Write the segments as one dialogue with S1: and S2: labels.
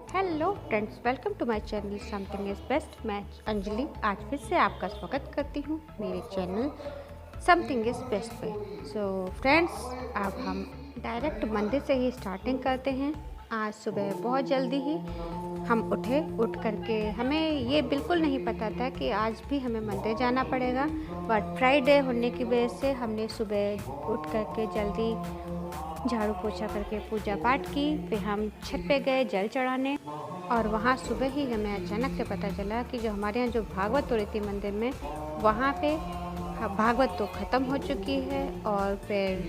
S1: Hello friends, welcome to my channel something is best. मैं अंजलि आज फिर से आपका स्वागत करती हूँ मेरे चैनल समथिंग इज़ बेस्ट पे। सो फ्रेंड्स, अब हम डायरेक्ट मंदिर से ही स्टार्टिंग करते हैं। आज सुबह बहुत जल्दी ही हम उठ करके हमें ये बिल्कुल नहीं पता था कि आज भी हमें मंदिर जाना पड़ेगा, बट फ्राइडे होने की वजह से हमने सुबह उठ करके जल्दी झाड़ू पोछा करके पूजा पाठ की। फिर हम छत पे गए जल चढ़ाने, और वहाँ सुबह ही हमें अचानक से पता चला कि जो हमारे यहाँ जो भागवत हो रही थी मंदिर में, वहाँ पे भागवत तो ख़त्म हो चुकी है। और फिर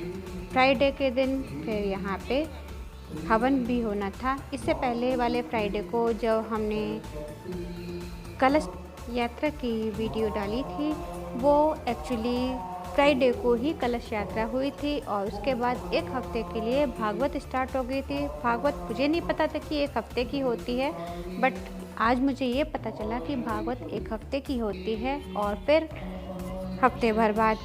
S1: फ्राइडे के दिन फिर यहाँ पे हवन भी होना था। इससे पहले वाले फ्राइडे को जब हमने कलश यात्रा की वीडियो डाली थी, वो एक्चुअली फ्राइडे को ही कलश यात्रा हुई थी, और उसके बाद एक हफ्ते के लिए भागवत स्टार्ट हो गई थी। भागवत मुझे नहीं पता था कि एक हफ्ते की होती है, बट आज मुझे ये पता चला कि भागवत एक हफ्ते की होती है। और फिर हफ्ते भर बाद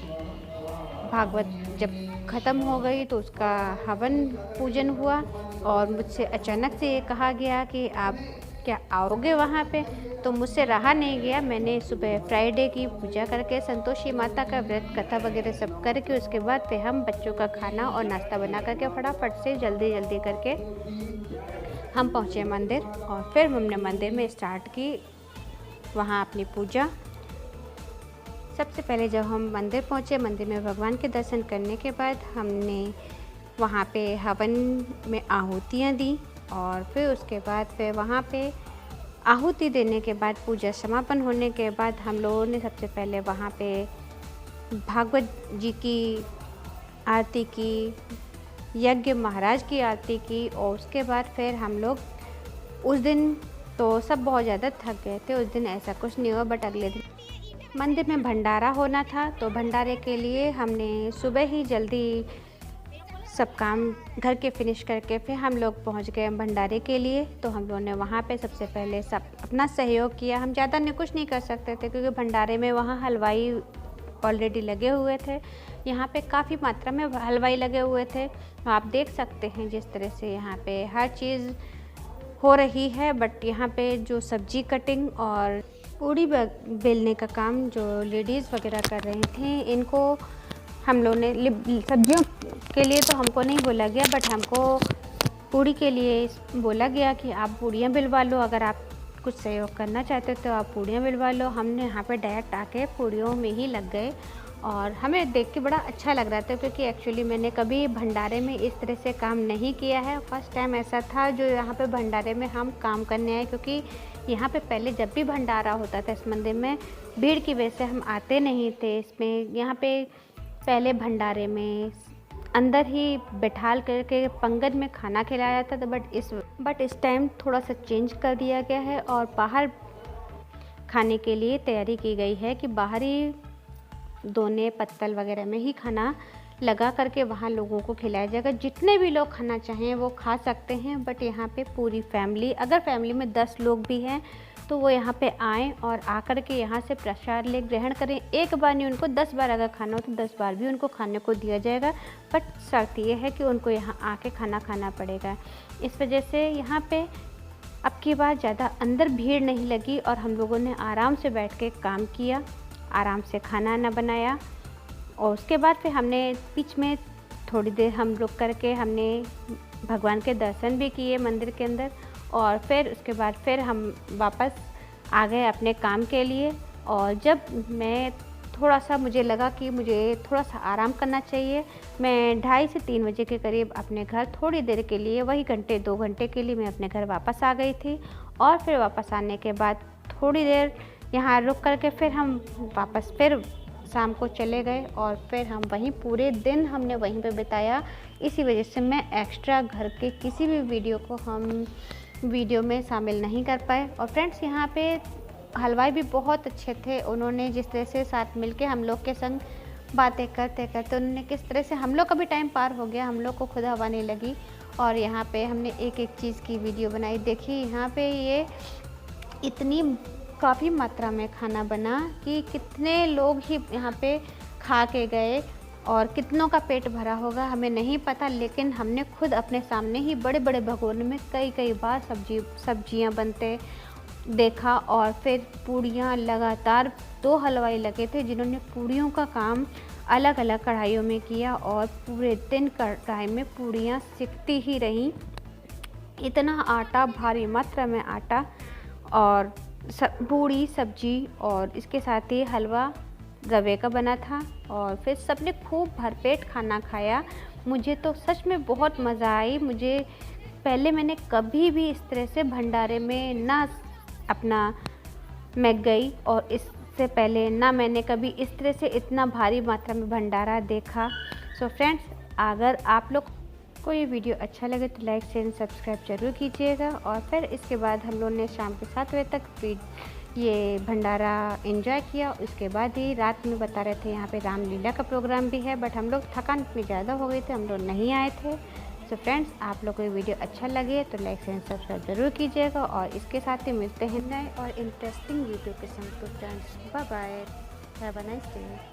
S1: भागवत जब ख़त्म हो गई तो उसका हवन पूजन हुआ, और मुझसे अचानक से ये कहा गया कि आप क्या आओगे वहाँ पे। तो मुझसे रहा नहीं गया। मैंने सुबह फ्राइडे की पूजा करके संतोषी माता का व्रत कथा वगैरह सब करके उसके बाद फिर हम बच्चों का खाना और नाश्ता बना करके फटाफट से जल्दी करके हम पहुँचे मंदिर। और फिर हमने मंदिर में स्टार्ट की वहाँ अपनी पूजा। सबसे पहले जब हम मंदिर पहुँचे, मंदिर में भगवान के दर्शन करने के बाद हमने वहाँ पे हवन में आहुतियाँ दी, और फिर उसके बाद फिर वहाँ पे आहुति देने के बाद पूजा समापन होने के बाद हम लोगों ने सबसे पहले वहाँ पे भागवत जी की आरती की, यज्ञ महाराज की आरती की। और उसके बाद फिर हम लोग उस दिन तो सब बहुत ज़्यादा थक गए थे। उस दिन ऐसा कुछ नहीं हुआ, बट अगले दिन मंदिर में भंडारा होना था, तो भंडारे के लिए हमने सुबह ही जल्दी सब काम घर के फिनिश करके फिर हम लोग पहुंच गए भंडारे के लिए। तो हम लोगों ने वहाँ पे सबसे पहले सब अपना सहयोग किया। हम ज़्यादा ने कुछ नहीं कर सकते थे क्योंकि भंडारे में वहाँ हलवाई ऑलरेडी लगे हुए थे। यहाँ पे काफ़ी मात्रा में हलवाई लगे हुए थे। आप देख सकते हैं जिस तरह से यहाँ पे हर चीज़ हो रही है। बट यहाँ पे जो सब्जी कटिंग और पूड़ी बेलने का काम जो लेडीज़ वगैरह कर रही थी, इनको हम लोग ने सब्जियों के लिए तो हमको नहीं बोला गया, बट हमको पूड़ी के लिए बोला गया कि आप पूड़ियाँ बिलवा लो। अगर आप कुछ सहयोग करना चाहते हो तो आप पूड़ियाँ बिलवा लो। हमने यहाँ पे डायरेक्ट आके पूड़ियों में ही लग गए, और हमें देख के बड़ा अच्छा लग रहा था क्योंकि एक्चुअली मैंने कभी भंडारे में इस तरह से काम नहीं किया है। फर्स्ट टाइम ऐसा था जो यहाँ पे भंडारे में हम काम करने आए, क्योंकि यहाँ पे पहले जब भी भंडारा होता था इस मंदिर में, भीड़ की वजह से हम आते नहीं थे इसमें। यहाँ पे पहले भंडारे में अंदर ही बैठाल करके पंगत में खाना खिलाया जाता था, बट इस टाइम थोड़ा सा चेंज कर दिया गया है, और बाहर खाने के लिए तैयारी की गई है कि बाहरी दोने पत्तल वगैरह में ही खाना लगा करके वहाँ लोगों को खिलाया जाएगा। जितने भी लोग खाना चाहें वो खा सकते हैं, बट यहाँ पे पूरी फैमिली, अगर फैमिली में 10 लोग भी हैं तो वो यहाँ पे आएँ और आकर के यहाँ से प्रसाद ले ग्रहण करें। एक बार नहीं, उनको 10 बार अगर खाना हो तो 10 बार भी उनको खाने को दिया जाएगा, बट शर्त ये है कि उनको यहाँ आके खाना खाना पड़ेगा। इस वजह से यहाँ पे अब की बार ज़्यादा अंदर भीड़ नहीं लगी, और हम लोगों ने आराम से बैठ के काम किया, आराम से खाना ना बनाया। और उसके बाद फिर हमने बीच में थोड़ी देर हम रुक करके हमने भगवान के दर्शन भी किए मंदिर के अंदर, और फिर उसके बाद फिर हम वापस आ गए अपने काम के लिए। और जब मैं थोड़ा सा मुझे लगा कि मुझे थोड़ा सा आराम करना चाहिए, मैं 2:30 से 3 बजे के करीब अपने घर थोड़ी देर के लिए, वही घंटे 2 घंटे के लिए मैं अपने घर वापस आ गई थी। और फिर वापस आने के बाद थोड़ी देर यहाँ रुक करके फिर हम वापस फिर शाम को चले गए, और फिर हम वहीं पूरे दिन हमने वहीं पे बिताया। इसी वजह से मैं एक्स्ट्रा घर के किसी भी वीडियो को हम वीडियो में शामिल नहीं कर पाए। और फ्रेंड्स, यहाँ पे हलवाई भी बहुत अच्छे थे। उन्होंने जिस तरह से साथ मिलके हम लोग के संग बातें करते करते उन्होंने किस तरह से हम लोग का भी टाइम पार हो गया, हम लोग को खुद हवा नहीं लगी। और यहाँ पे हमने एक एक चीज़ की वीडियो बनाई। देखिए यहाँ पे ये इतनी काफ़ी मात्रा में खाना बना कि कितने लोग ही यहाँ पे खा के गए। और कितनों का पेट भरा होगा हमें नहीं पता, लेकिन हमने खुद अपने सामने ही बड़े बड़े भगोने में कई बार सब्जियां बनते देखा। और फिर पूड़ियाँ लगातार 2 हलवाई लगे थे जिन्होंने पूड़ियों का काम अलग अलग कढ़ाइयों में किया और पूरे दिन कढ़ाई में पूड़ियाँ सिकती ही रहीं। इतना आटा, भारी मात्रा में आटा और पूड़ी सब्जी और इसके साथ ही हलवा रवे का बना था। और फिर सबने खूब भरपेट खाना खाया। मुझे तो सच में बहुत मज़ा आई। मुझे मैंने कभी भी इस तरह से भंडारे में ना मैं गई, और इससे पहले ना मैंने कभी इस तरह से इतना भारी मात्रा में भंडारा देखा। सो फ्रेंड्स, अगर आप लोग को ये वीडियो अच्छा लगे तो लाइक शेयर सब्सक्राइब जरूर कीजिएगा। और फिर इसके बाद हम लोगों ने शाम के 7 बजे तक ये भंडारा एंजॉय किया। उसके बाद ही रात में बता रहे थे यहाँ पे रामलीला का प्रोग्राम भी है, बट हम लोग थकान इतनी ज़्यादा हो गई थी, हम लोग नहीं आए थे। सो फ्रेंड्स, आप लोग को ये वीडियो अच्छा लगे तो लाइक शेयर सब्सक्राइब जरूर कीजिएगा। और इसके साथ ही मिलते हैं नए और इंटरेस्टिंग वीडियो के संग। तो friends, bye bye, have a nice day.